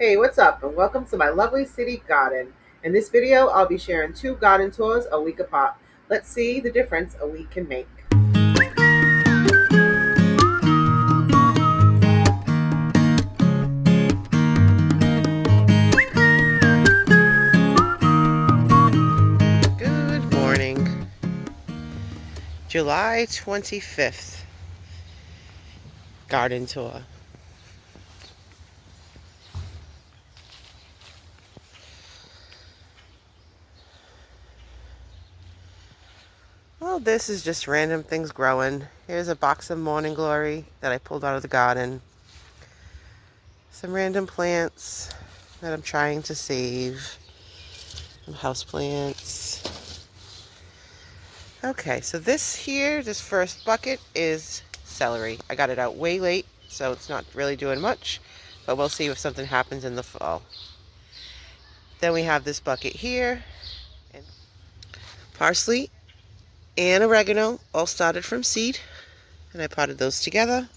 Hey, what's up? And welcome to my lovely city garden. In this video, I'll be sharing two garden tours a week apart. Let's see the difference a week can make. Good morning. July 25th, garden tour. Well, this is just random things growing. Here's a box of morning glory that I pulled out of the garden. Some random plants that I'm trying to save. Some house plants. Okay, so this first bucket is celery. I got it out way late, so it's not really doing much, but we'll see if something happens in the fall. Then we have this bucket here, and parsley and oregano all started from seed, and I potted those together.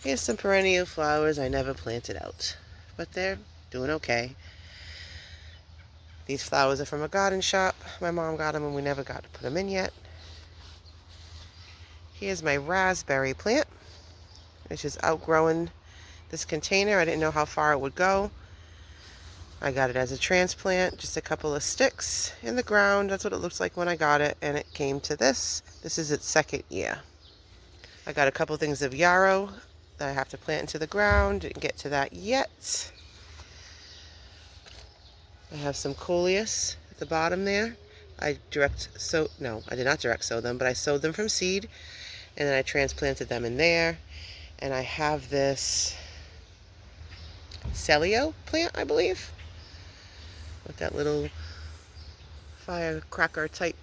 Here's some perennial flowers I never planted out, but they're doing okay. These flowers are from a garden shop. My mom got them and we never got to put them in yet. Here's my raspberry plant, which is outgrowing this container. I didn't know how far it would go. I got it as a transplant, just a couple of sticks in the ground. That's what it looks like when I got it, and it came to this. This is its second year. I got a couple things of yarrow that I have to plant into the ground. Didn't get to that yet. I have some coleus at the bottom there. I did not direct sow them, but I sowed them from seed, and then I transplanted them in there. And I have this Celio plant, I believe, with that little firecracker type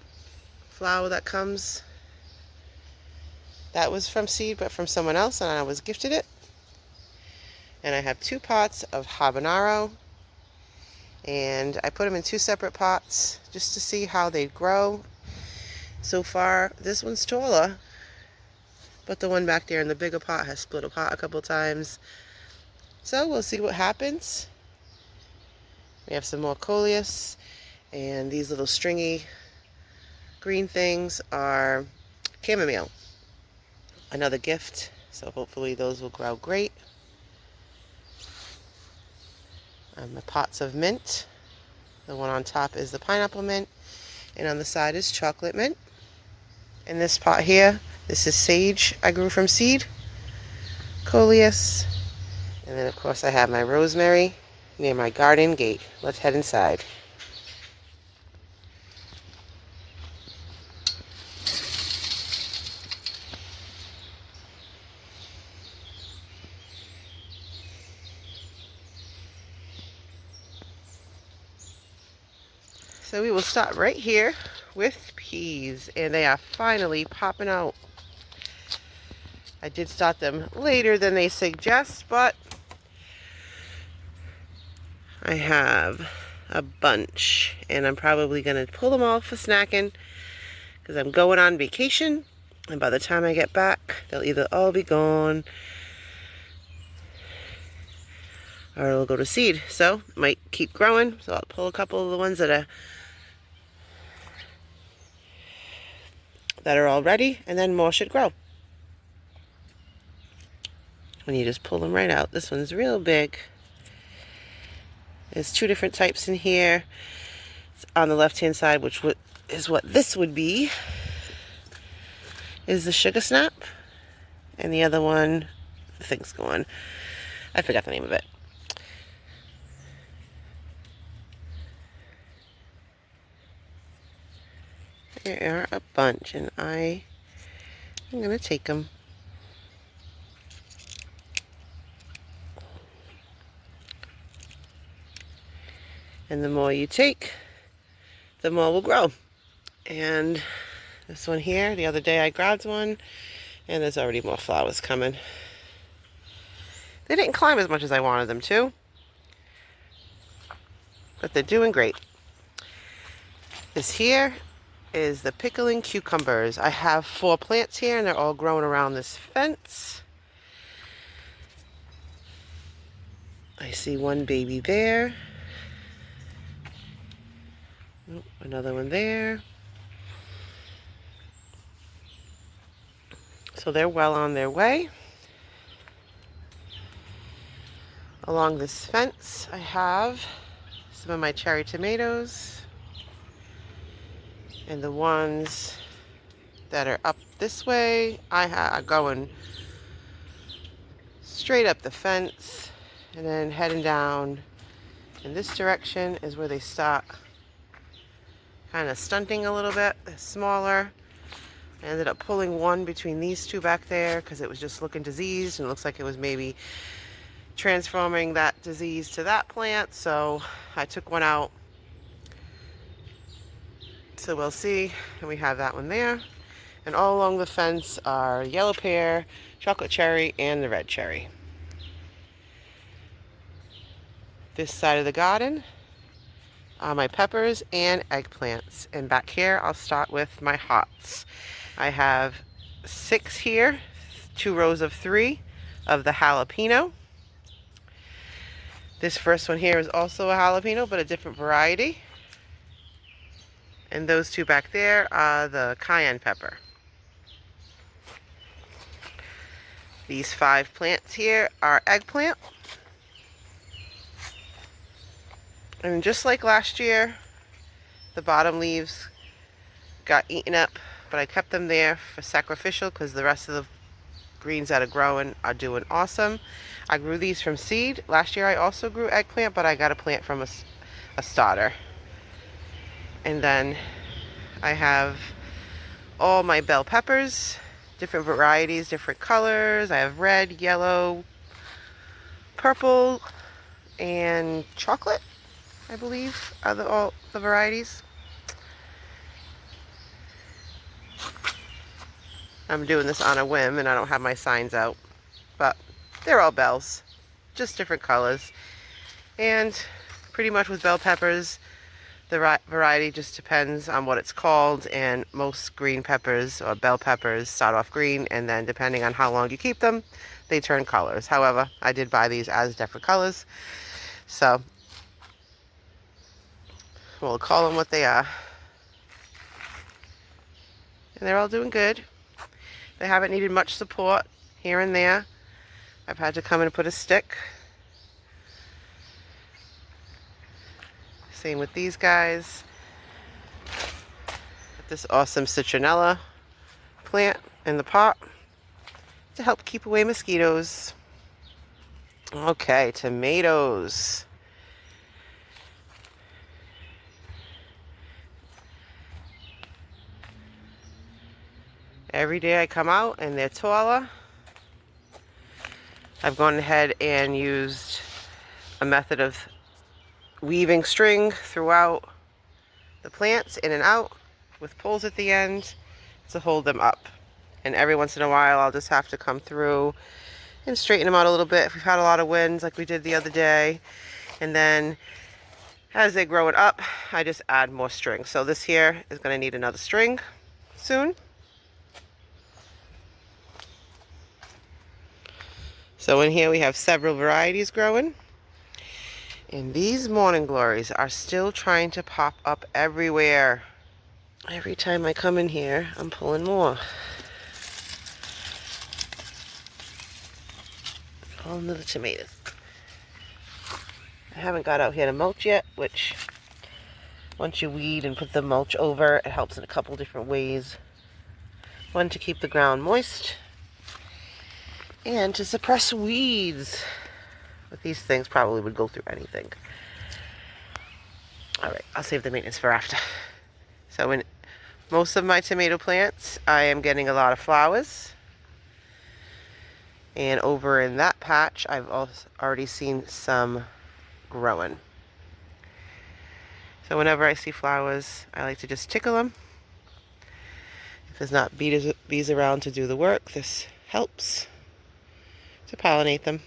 flower that comes. That was from seed, but from someone else, and I was gifted it. And I have 2 pots of habanero, and I put them in 2 separate pots just to see how they grow. So far, this one's taller, but the one back there in the bigger pot has split apart a couple times. So we'll see what happens. We have some more coleus, and these little stringy green things are chamomile. Another gift, so hopefully those will grow great. My pots of mint. The one on top is the pineapple mint, and on the side is chocolate mint. In this pot here, this is sage I grew from seed, coleus, and then of course I have my rosemary near my garden gate. Let's head inside. So we will start right here with peas, and they are finally popping out. I did start them later than they suggest, but I have a bunch, and I'm probably going to pull them all for snacking because I'm going on vacation, and by the time I get back, they'll either all be gone or it'll go to seed. So it might keep growing, so I'll pull a couple of the ones that are all ready, and then more should grow. When you just pull them right out. This one's real big. There's 2 different types in here. It's on the left hand side, which is what this would be, is the sugar snap, and the other one, the thing's going, I forgot the name of it. There are a bunch, and I'm gonna take them. And the more you take, the more will grow. And this one here, the other day I grabbed one, and there's already more flowers coming. They didn't climb as much as I wanted them to, but they're doing great. This here is the pickling cucumbers. I have 4 plants here, and they're all growing around this fence. I see one baby there. Oh, another one there. So they're well on their way. Along this fence, I have some of my cherry tomatoes. And the ones that are up this way, are going straight up the fence and then heading down in this direction is where they start kind of stunting a little bit. They're smaller. I ended up pulling one between these two back there because it was just looking diseased and it looks like it was maybe transforming that disease to that plant. So I took one out. So we'll see. And we have that one there. And all along the fence are yellow pear, chocolate cherry, and the red cherry. This side of the garden are my peppers and eggplants. And back here, I'll start with my hots. I have 6 here, 2 rows of 3 of the jalapeno. This first one here is also a jalapeno, but a different variety. And those 2 back there are the cayenne pepper. These 5 plants here are eggplant. And just like last year, the bottom leaves got eaten up, but I kept them there for sacrificial because the rest of the greens that are growing are doing awesome. I grew these from seed. Last year I also grew eggplant, but I got a plant from a starter. And then I have all my bell peppers, different varieties, different colors. I have red, yellow, purple, and chocolate, I believe, are all the varieties. I'm doing this on a whim and I don't have my signs out, but they're all bells, just different colors. And pretty much with bell peppers, the variety just depends on what it's called, and most green peppers or bell peppers start off green, and then depending on how long you keep them, they turn colors. However, I did buy these as different colors, so we'll call them what they are. And they're all doing good. They haven't needed much support here and there. I've had to come in and put a stick. Same with these guys. This awesome citronella plant in the pot to help keep away mosquitoes. Okay, tomatoes. Every day I come out and they're taller. I've gone ahead and used a method of weaving string throughout the plants in and out with poles at the end to hold them up. And every once in a while I'll just have to come through and straighten them out a little bit if we've had a lot of winds like we did the other day. And then as they're growing up, I just add more string. So this here is going to need another string soon. So in here we have several varieties growing. And these morning glories are still trying to pop up everywhere. Every time I come in here, I'm pulling more. All into the tomatoes. I haven't got out here to mulch yet, which once you weed and put the mulch over, it helps in a couple different ways. One, to keep the ground moist, and to suppress weeds. But these things probably would go through anything. Alright, I'll save the maintenance for after. So in most of my tomato plants, I am getting a lot of flowers. And over in that patch, I've also already seen some growing. So whenever I see flowers, I like to just tickle them. If there's not bees around to do the work, this helps to pollinate them.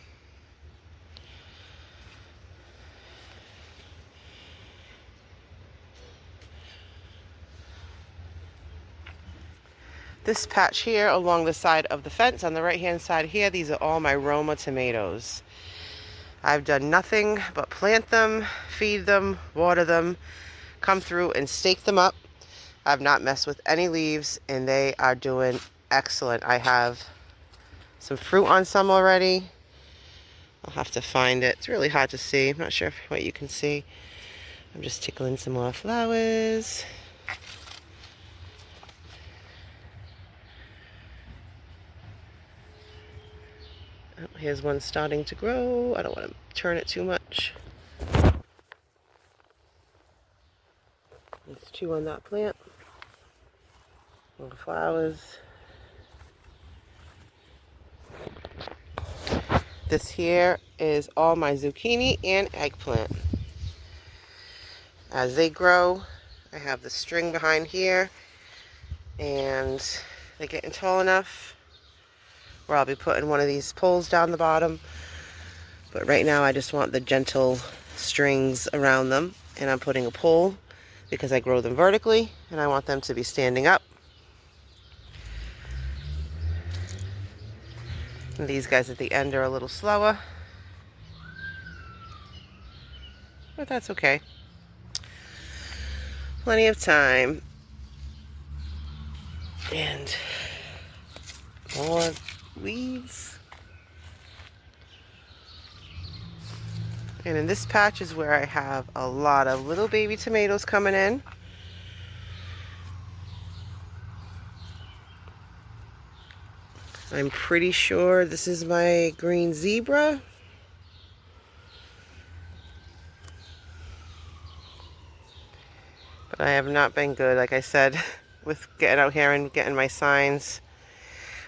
This patch here along the side of the fence on the right hand side here, these are all my Roma tomatoes. I've done nothing but plant them, feed them, water them, come through and stake them up. I've not messed with any leaves, and they are doing excellent. I have some fruit on some already. I'll have to find it. It's really hard to see. I'm not sure what you can see. I'm just tickling some more flowers. Oh, here's one starting to grow. I don't want to turn it too much. There's two on that plant. More flowers. This here is all my zucchini and eggplant. As they grow, I have the string behind here, and they're getting tall enough where I'll be putting one of these poles down the bottom. But right now I just want the gentle strings around them, and I'm putting a pole because I grow them vertically and I want them to be standing up. And these guys at the end are a little slower, but that's okay. Plenty of time. And more weeds. And in this patch is where I have a lot of little baby tomatoes coming in. I'm pretty sure this is my green zebra. But I have not been good, like I said, with getting out here and getting my signs.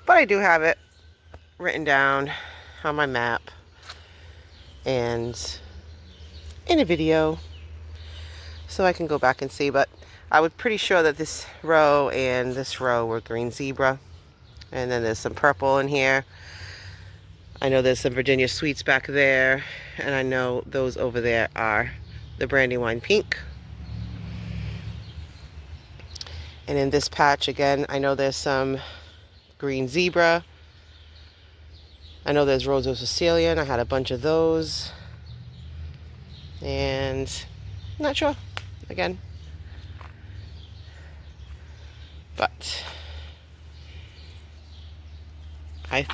But I do have it written down on my map and in a video, so I can go back and see. But I was pretty sure that this row and this row were green zebra. And then there's some purple in here. I know there's some Virginia Sweets back there, and I know those over there are the Brandywine Pink. And in this patch again, I know there's some green zebra. I know there's Rosa Sicilian. I had a bunch of those. And I'm not sure again. But I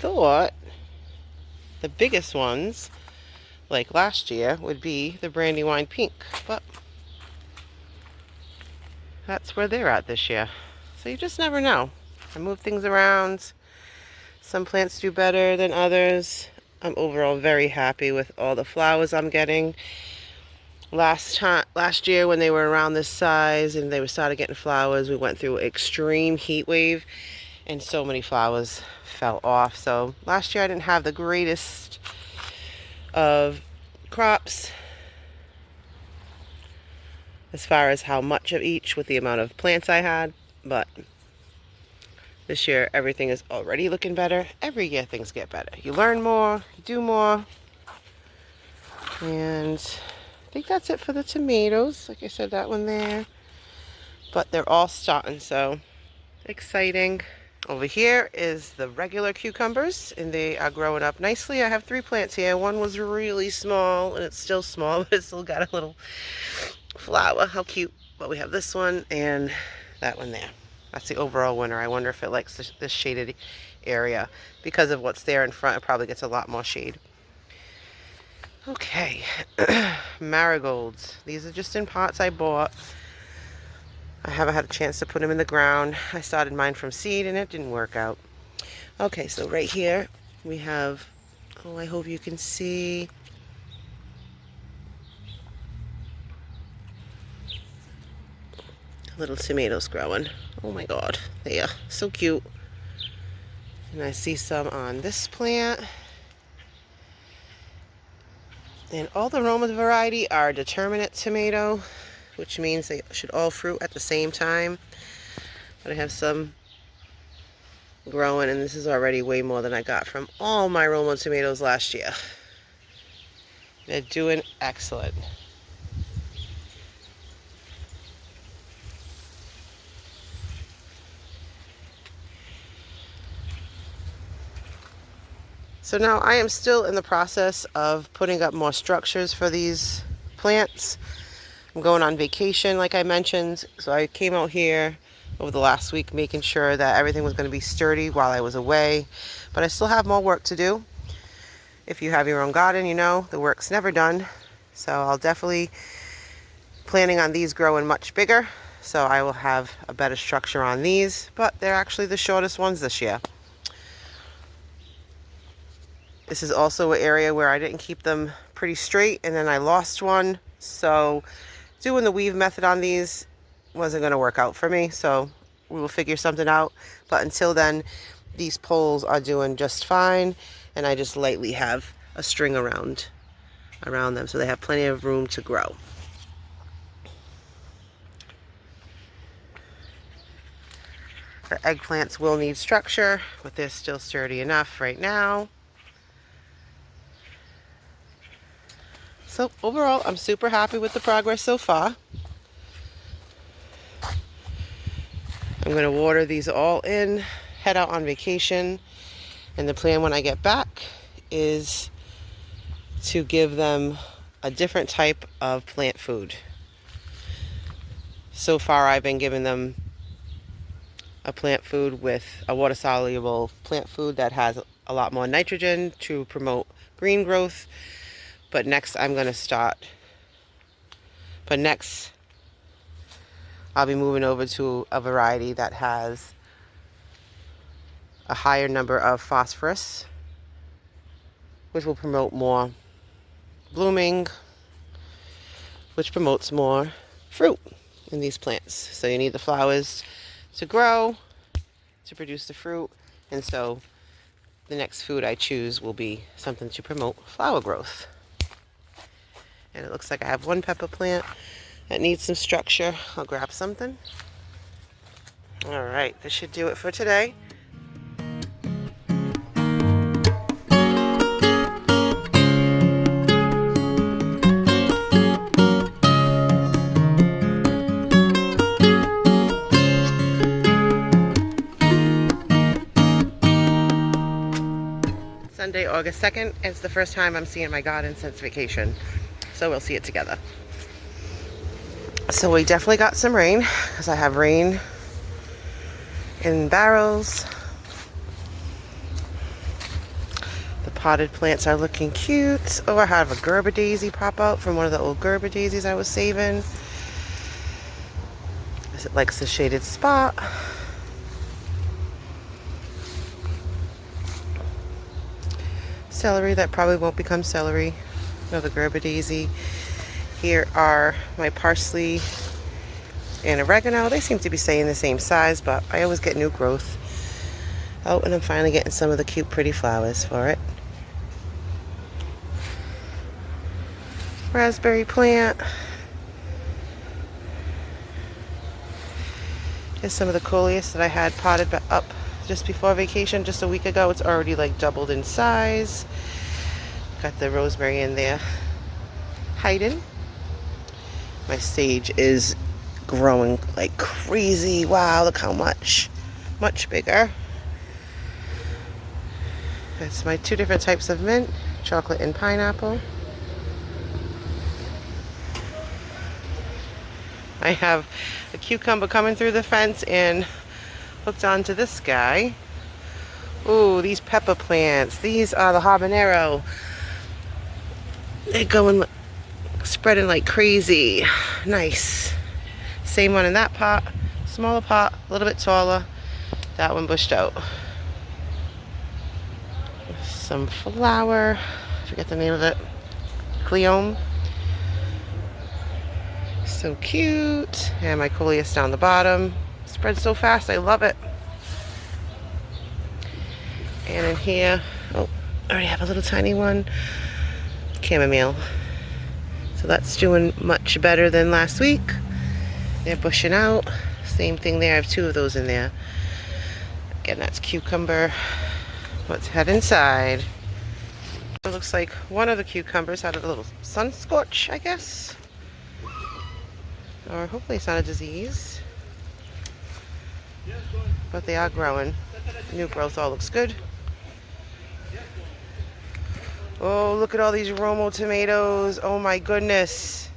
thought the biggest ones, like last year, would be the Brandywine Pink, but that's where they're at this year. So you just never know. I move things around. Some plants do better than others. I'm overall very happy with all the flowers I'm getting. Last year when they were around this size and they were started getting flowers, we went through an extreme heat wave and so many flowers fell off. So last year I didn't have the greatest of crops as far as how much of each with the amount of plants I had, but this year everything is already looking better. Every year things get better. You learn more, you do more. And I think that's it for the tomatoes. Like I said, that one there. But they're all starting, so exciting. Over here is the regular cucumbers, and they are growing up nicely. I have 3 plants here. One was really small, and it's still small, but it's still got a little flower. How cute. But we have this one and that one there. That's the overall winner. I wonder if it likes this shaded area. Because of what's there in front, it probably gets a lot more shade. Okay, marigolds. These are just in pots I bought. I haven't had a chance to put them in the ground. I started mine from seed and it didn't work out. Okay, so right here we have, oh, I hope you can see. Little tomatoes growing. Oh my God, they are so cute. And I see some on this plant. And all the Roma variety are determinate tomato, which means they should all fruit at the same time. But I have some growing, and this is already way more than I got from all my Roma tomatoes last year. They're doing excellent. So now I am still in the process of putting up more structures for these plants. I'm going on vacation, like I mentioned, so I came out here over the last week making sure that everything was going to be sturdy while I was away. But I still have more work to do. If you have your own garden, you know the work's never done. So I'll definitely planning on these growing much bigger. So I will have a better structure on these, but they're actually the shortest ones this year. This is also an area where I didn't keep them pretty straight and then I lost one. So doing the weave method on these wasn't going to work out for me. So we will figure something out. But until then, these poles are doing just fine. And I just lightly have a string around them so they have plenty of room to grow. The eggplants will need structure, but they're still sturdy enough right now. So overall, I'm super happy with the progress so far. I'm going to water these all in, head out on vacation, and the plan when I get back is to give them a different type of plant food. So far, I've been giving them a plant food with a water-soluble plant food that has a lot more nitrogen to promote green growth. But next I'll be moving over to a variety that has a higher number of phosphorus, which will promote more blooming, which promotes more fruit in these plants. So you need the flowers to grow, to produce the fruit, and so the next food I choose will be something to promote flower growth. And it looks like I have one pepper plant that needs some structure. I'll grab something. All right, this should do it for today. Sunday, August 2nd. It's the first time I'm seeing my garden since vacation. So we'll see it together. So we definitely got some rain because I have rain in barrels. The potted plants are looking cute. Oh, I have a Gerber daisy pop out from one of the old Gerber daisies I was saving. It likes the shaded spot. Celery that probably won't become celery. Another Gerber daisy. Here are my parsley and oregano. They seem to be staying the same size, but I always get new growth. Oh, and I'm finally getting some of the cute, pretty flowers for it. Raspberry plant. Here's some of the coleus that I had potted up just before vacation, just a week ago. It's already like doubled in size. Got the rosemary in there hiding. My sage is growing like crazy. Wow, look how much bigger. That's my two different types of mint, chocolate and pineapple. I have a cucumber coming through the fence and hooked onto this guy. Ooh, these pepper plants. These are the habanero. They're going, spreading like crazy. Nice. Same one in that pot. Smaller pot, a little bit taller. That one bushed out. Some flower. I forget the name of it. Cleome. So cute. And my coleus down the bottom. Spreads so fast, I love it. And in here, oh, I already have a little tiny one. Chamomile. So that's doing much better than last week. They're bushing out. Same thing there. I have two of those in there. Again, that's cucumber. Let's head inside. It looks like one of the cucumbers had a little sun scorch, I guess. Or hopefully it's not a disease. But they are growing. New growth all looks good. Oh, look at all these Romo tomatoes. Oh my goodness.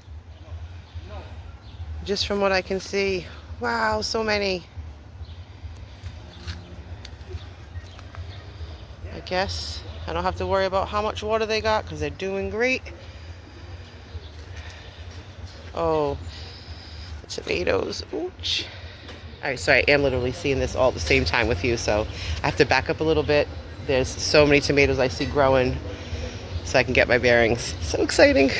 Just from what I can see. Wow, so many. I guess I don't have to worry about how much water they got because they're doing great. Oh, the tomatoes. Ooch. All right, so I am literally seeing this all at the same time with you, so I have to back up a little bit. There's so many tomatoes I see growing, so I can get my bearings. So exciting.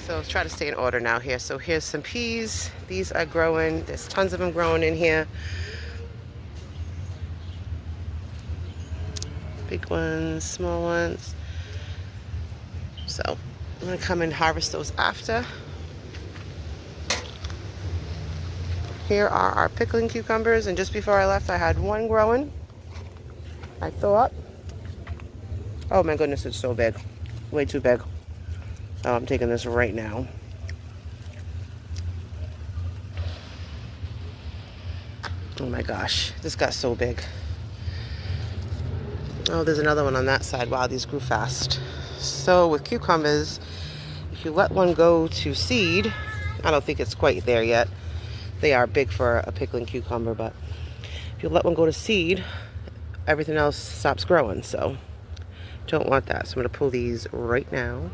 So try to stay in order now here. So here's some peas. These are growing. There's tons of them growing in here. Big ones, small ones. So I'm gonna come and harvest those after. Here are our pickling cucumbers, and just before I left I had one growing, I thought. Oh my goodness, it's so big. Way too big. Oh, I'm taking this right now. Oh my gosh, this got so big. Oh, there's another one on that side. Wow, these grew fast. So with cucumbers, if you let one go to seed, I don't think it's quite there yet. They are big for a pickling cucumber, but if you let one go to seed, everything else stops growing, so don't want that. So I'm gonna pull these right now.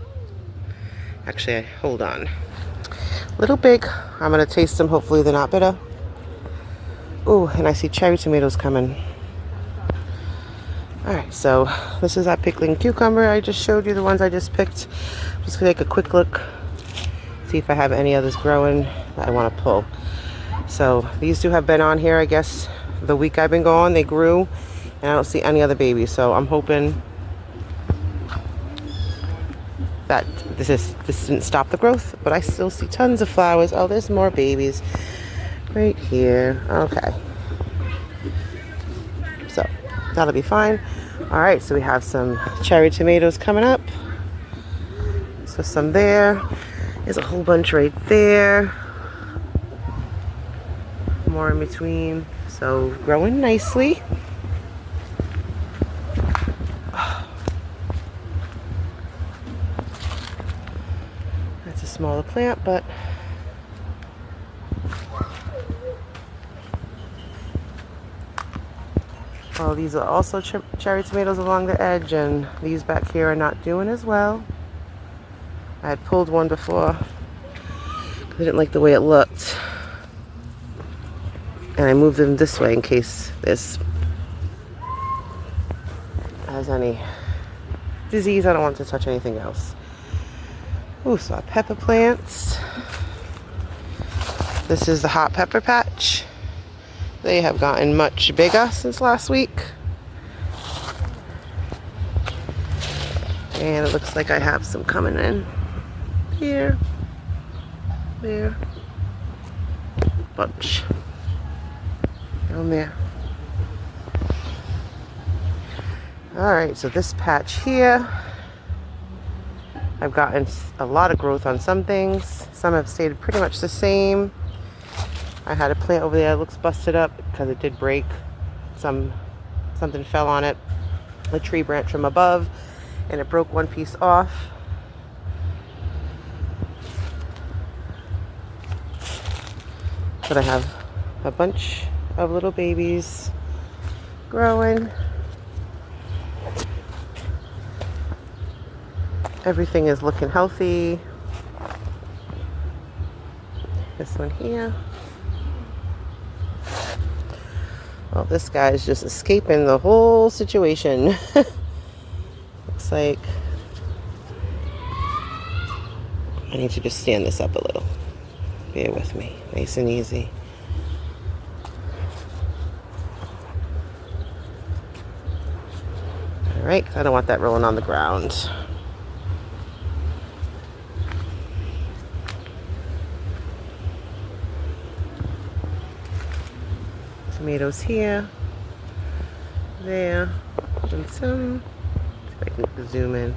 Actually, hold on. Little big. I'm gonna taste them. Hopefully they're not bitter. Ooh, and I see cherry tomatoes coming. All right, so this is our pickling cucumber. I just showed you the ones I just picked. I'm just gonna take a quick look, see if I have any others growing that I want to pull. So these two have been on here, I guess, the week I've been gone. They grew, and I don't see any other babies. So I'm hoping that this didn't stop the growth, but I still see tons of flowers. Oh, there's more babies right here. Okay. So that'll be fine. All right, so we have some cherry tomatoes coming up. So some there. There's a whole bunch right there. More in between. So growing nicely. That's a smaller plant, but oh, these are also cherry tomatoes along the edge, and these back here are not doing as well. I had pulled one before because I didn't like the way it looked, and I moved them this way in case this has any disease. I don't want to touch anything else. Ooh, so our pepper plants. This is the hot pepper patch. They have gotten much bigger since last week. And it looks like I have some coming in here, there, bunch down there. All right, so this patch here, I've gotten a lot of growth on some things. Some have stayed pretty much the same. I had a plant over there that looks busted up because it did break. Something fell on it, a tree branch from above, and it broke one piece off. But I have a bunch of little babies growing. Everything is looking healthy. This one here. Well, this guy is just escaping the whole situation. Looks like I need to just stand this up a little. Bear with me. Nice and easy. All right, I don't want that rolling on the ground. Tomatoes here, there, and some. If I can zoom in.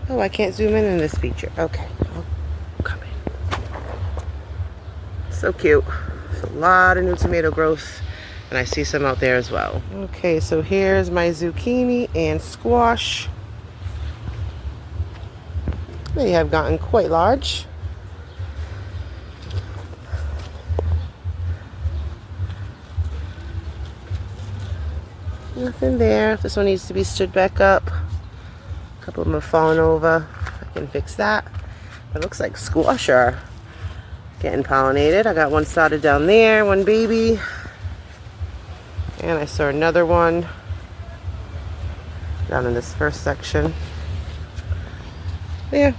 Oh, I can't zoom in this feature. Okay, I'll come in. So cute. It's a lot of new tomato growth, and I see some out there as well. Okay, so here's my zucchini and squash. They have gotten quite large. Nothing there. This one needs to be stood back up. A couple of them have fallen over. I can fix that. It looks like squash are getting pollinated. I got one started down there, one baby. And I saw another one down in this first section. There.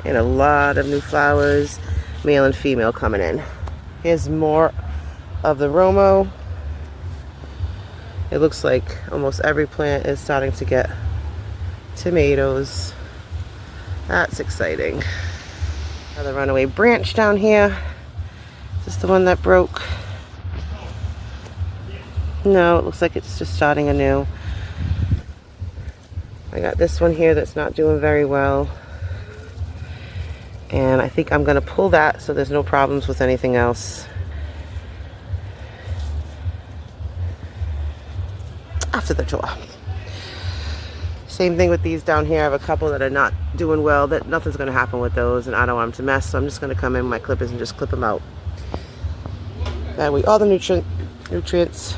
And a lot of new flowers, male and female, coming in. Here's more of the Romo. It looks like almost every plant is starting to get tomatoes. That's exciting. Another runaway branch down here. Is this the one that broke? No, it looks like it's just starting anew. I got this one here that's not doing very well. And I think I'm going to pull that so there's no problems with anything else. After the tour. Same thing with these down here. I have a couple that are not doing well, that nothing's going to happen with those, and I don't want them to mess, so I'm just going to come in with my clippers and just clip them out. That way all the nutrients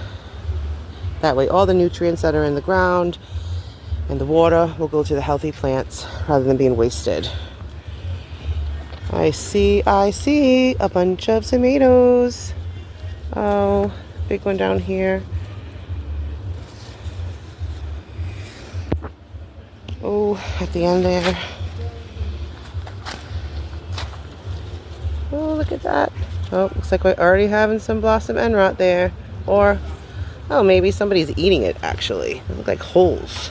that are in the ground and the water will go to the healthy plants rather than being wasted. I see a bunch of tomatoes. Oh, big one down here. Oh, at the end there. Oh, look at that. Oh, looks like we're already having some blossom end rot there. Or, oh, maybe somebody's eating it, actually. They look like holes.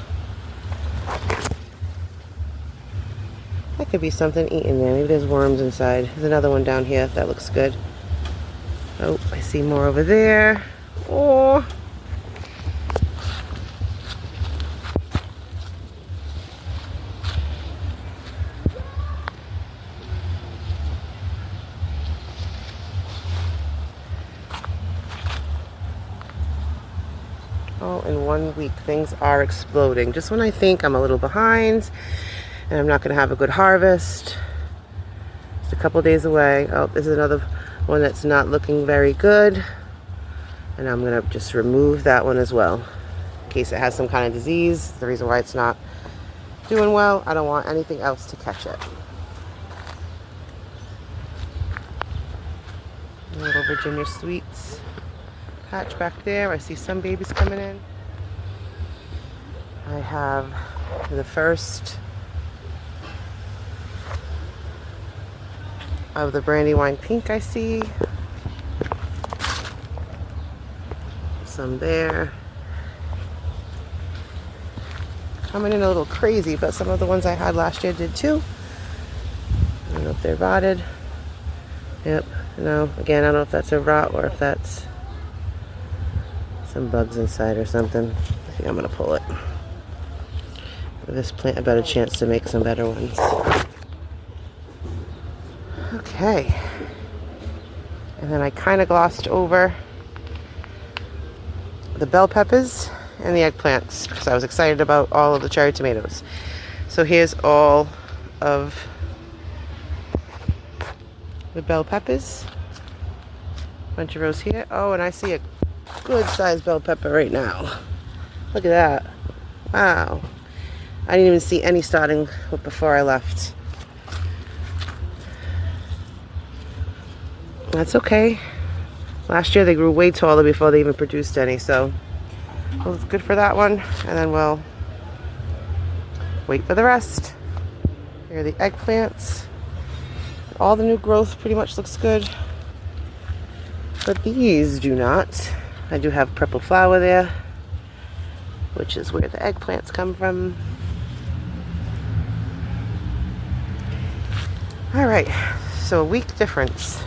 That could be something eaten there. Maybe there's worms inside. There's another one down here. That looks good. Oh, I see more over there. Oh. Oh, in 1 week, things are exploding. Just when I think I'm a little behind and I'm not going to have a good harvest. It's a couple days away. Oh, this is another one that's not looking very good. And I'm going to just remove that one as well. In case it has some kind of disease. The reason why it's not doing well. I don't want anything else to catch it. A little Virginia Sweets patch back there. I see some babies coming in. I have the first of the Brandywine Pink I see. Some there. Coming in a little crazy, but some of the ones I had last year did too. I don't know if they're rotted. Yep, no, again, I don't know if that's a rot or if that's some bugs inside or something. I think I'm gonna pull it. Give this plant a better chance to make some better ones. Okay. And then I kind of glossed over the bell peppers and the eggplants because I was excited about all of the cherry tomatoes. So here's all of the bell peppers. Bunch of rows here. Oh, and I see a good sized bell pepper right now. Look at that. Wow. I didn't even see any starting before I left. That's okay. Last year they grew way taller before they even produced any, so it was good for that one. And then we'll wait for the rest. Here are the eggplants. All the new growth pretty much looks good, but these do not. I do have purple flower there, which is where the eggplants come from. All right, so a week difference.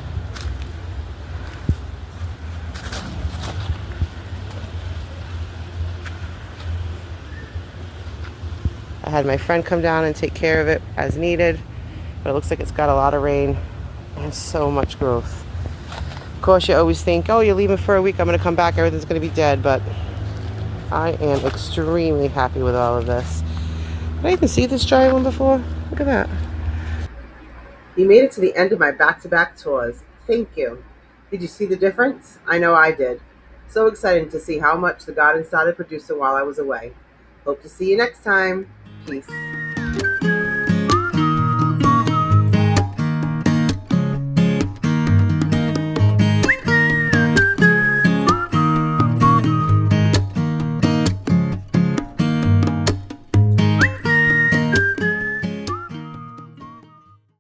I had my friend come down and take care of it as needed, but it looks like it's got a lot of rain and so much growth. Of course, you always think, oh, you're leaving for a week, I'm going to come back, everything's going to be dead, but I am extremely happy with all of this. Did I even see this giant one before? I Look at that. You made it to the end of my back-to-back tours. Thank you. Did you see the difference? I know I did. So exciting to see how much the garden started producing while I was away. Hope to see you next time. Peace.